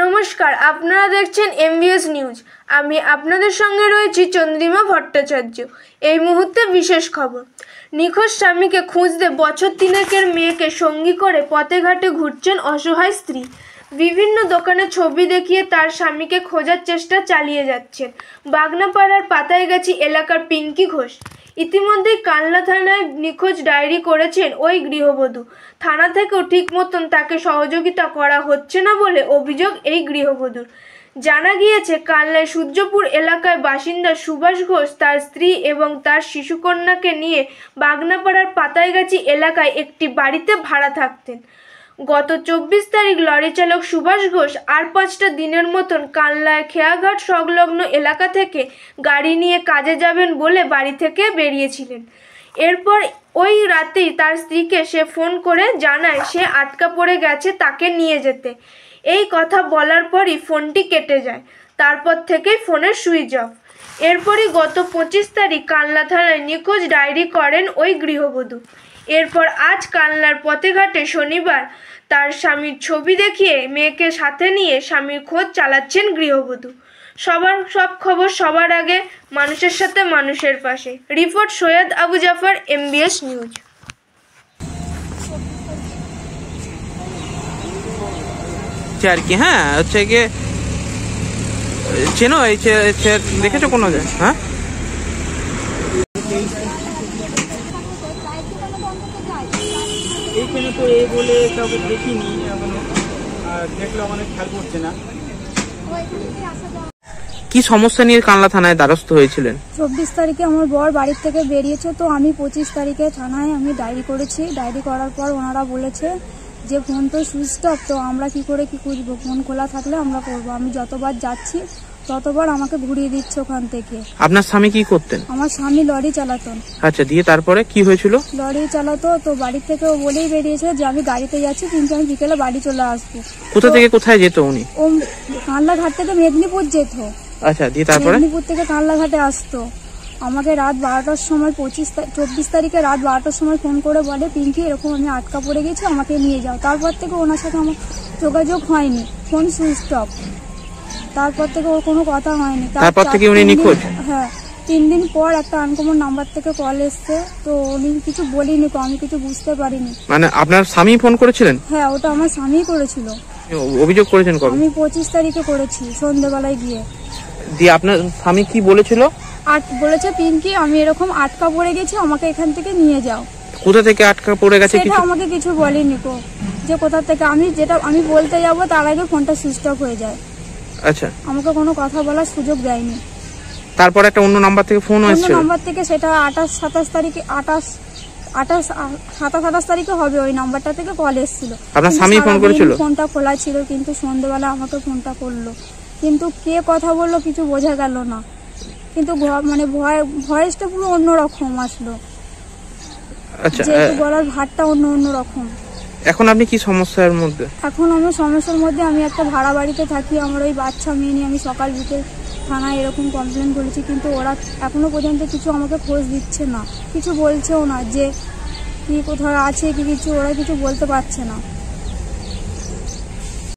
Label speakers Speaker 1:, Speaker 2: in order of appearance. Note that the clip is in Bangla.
Speaker 1: নমস্কার, আপনারা দেখছেন এমবিএস নিউজ। আমি আপনাদের সঙ্গে রয়েছি চন্দ্রিমা ভট্টাচার্য। এই মুহূর্তে বিশেষ খবর। নিখোঁজ স্বামীকে খুঁজতে বছর তিনেকের মেয়েকে সঙ্গী করে পথে ঘাটে ঘুরছেন অসহায় স্ত্রী। বিভিন্ন দোকানে ছবি দেখিয়ে তার স্বামীকে খোঁজার চেষ্টা চালিয়ে যাচ্ছেন বাগনাপাড়ার পাতাইগাছি এলাকার পিঙ্কি ঘোষ। ইতিমধ্যেই কানলা থানায় নিখোঁজ ডায়েরি করেছেন ওই গৃহবধূ। থানা থেকেও ঠিক মতন তাকে সহযোগিতা করা হচ্ছে না বলে অভিযোগ এই গৃহবধূর। জানা গিয়েছে, কানলায় সূর্যপুর এলাকায় বাসিন্দা সুভাষ ঘোষ তার স্ত্রী এবং তার শিশুকন্যাকে নিয়ে বাগনাপাড়ার পাতাইগাছি এলাকায় একটি বাড়িতে ভাড়া থাকতেন। গত 24 তারিখ লরি চালক সুভাষ ঘোষ আর 5টা দিনের মতন কানলায় খেয়াঘাট সংলগ্ন এলাকা থেকে গাড়ি নিয়ে কাজে যাবেন বলে বাড়ি থেকে বেরিয়েছিলেন। এরপর ওই রাতেই তার স্ত্রীকে সে ফোন করে জানায় সে আটকা পড়ে গেছে, তাকে নিয়ে যেতে। এই কথা বলার পরই ফোনটি কেটে যায়। তারপর থেকেই ফোনের সুইচ অফ। এরপরই গত 25 তারিখ কানলা থানায় নিখোঁজ ডায়েরি করেন ওই গৃহবধূ। এরপর আজ কানলার পথে ঘাটে শনিবার তার স্বামীর ছবি দেখিয়ে মেয়েকে সাথে নিয়ে স্বামীর খোঁজ চালাচ্ছেন গৃহবধূ। সব খবর সবার আগে, মানুষের সাথে মানুষের পাশে। Report Syed Abu Jafar, MBS news.
Speaker 2: আর কি হ্যাঁ হচ্ছে গিয়ে চেনো এই দেখেছো কোনো হ্যাঁ
Speaker 3: এইখানে তো এই বলে কাউকে দেখিনি এখনো, আর দেখলেও মানে খেয়াল করছে না।
Speaker 2: কি সমস্যা নিয়ে কানলা থানায় দ্বারস্থ হয়েছিলেন?
Speaker 4: 24 তারিখে আমার বর বাড়ির থেকে বেরিয়েছে, তো আমি 25 তারিখে থানায় আমি ডায়েরি করেছি। ডায়েরি করার পর ওনারা বলেছে যে ফোন তো সুইচ অফ, তো আমরা কি করে কি খুঁজবো, ফোন খোলা থাকলে আমরা করবো। আমি যতবার যাচ্ছি ততবার আমাকে ঘুরিয়ে দিচ্ছে ওখান থেকে।
Speaker 2: আপনার স্বামী কি করতেন?
Speaker 4: আমার স্বামী লরি চালাতেন।
Speaker 2: আচ্ছা, দিয়ে তারপরে কি হয়েছিল?
Speaker 4: লরি চালাতো, তো বাড়ি থেকে ও বলেই বেরিয়েছে যে আমি গাড়িতে যাচ্ছি, কিন্তু আমি বিকেলে বাড়ি চলে আসবো।
Speaker 2: কোথা থেকে কোথায় যেত উনি?
Speaker 4: ও কানলা ঘাট থেকে মেদিনীপুর যেত।
Speaker 2: আচ্ছা, দিয়ে তারপরে
Speaker 4: মেদিনীপুর থেকে কানলা ঘাটে আসতো। আমাকে রাত 12টার সময় 24 তারিখে রাত 12টার সময় ফোন করে বলে, পিঙ্কি এরকম আমি আটকা পড়ে গেছি, আমাকে নিয়ে যাও। তারপর থেকে ওনার সাথে আমার যোগাযোগ হয়নি, ফোন সুইচ অফ। তারপর থেকে ওর কোনো কথা হয়নি।
Speaker 2: তারপর থেকে উনি নিখোঁজ।
Speaker 4: হ্যাঁ, 3 দিন পর একটা আনকমন নাম্বার থেকে কল এসছে, তো উনি কিছু বলিনি, তো আমি কিছু বুঝতে পারিনি।
Speaker 2: মানে আপনার স্বামী ফোন করেছিলেন?
Speaker 4: হ্যাঁ, ওটা আমার স্বামী করেছিল।
Speaker 2: অভিযোগ করেছেন কবে?
Speaker 4: আমি 25 তারিখে করেছি, সন্ধ্যেবেলায় গিয়ে।
Speaker 2: দিয়ে আপনার স্বামী কি বলেছিল?
Speaker 4: বলেছে পিঙ্কি আমি এরকম আটকা পড়ে গেছি, আমাকে এখান থেকে নিয়ে যাও।
Speaker 2: কোথা থেকে আটকা পড়ে গেছে
Speaker 4: সেটা আমাকে কিছু বলেনি কো, যে কোথা থেকে। আমি বলতে যাব তার আগে ফোনটা সুইচ অফ হয়ে যায়।
Speaker 2: আচ্ছা,
Speaker 4: আমাকে কোনো কথা বলার সুযোগ দেয়নি।
Speaker 2: তারপর একটা অন্য নাম্বার থেকে ফোন আসছে।
Speaker 4: অন্য নাম্বার থেকে, সেটা 27 তারিখে হবে, ওই নাম্বারটা থেকে কল এসেছিল।
Speaker 2: আপনার স্বামী ফোন করেছিল?
Speaker 4: ফোনটা খোলা ছিল, কিন্তু সন্ধ্যেবেলা আমাকে ফোনটা করলো, কিন্তু কে কথা বললো কিছু বোঝা গেল না। কিন্তু মানে ভয়েসটা পুরো অন্যরকম আসলো।
Speaker 2: আচ্ছা,
Speaker 4: গলার ভাতটা অন্য রকম।
Speaker 2: এখন আপনি কি সমস্যার মধ্যে?
Speaker 4: এখন আমি সমস্যার মধ্যে, আমি একটা ভাড়া বাড়িতে থাকি। আমার ওই বাচ্চা মেয়ে নিয়ে আমি সকাল বিকেল থানায় এরকম কমপ্লেন করেছি, কিন্তু ওরা এখনো পর্যন্ত কিছু আমাকে খোঁজ দিচ্ছে না, কিছু বলছেও না যে কি কোথাও আছে কি কিছু, ওরা কিছু বলতে পারছে না।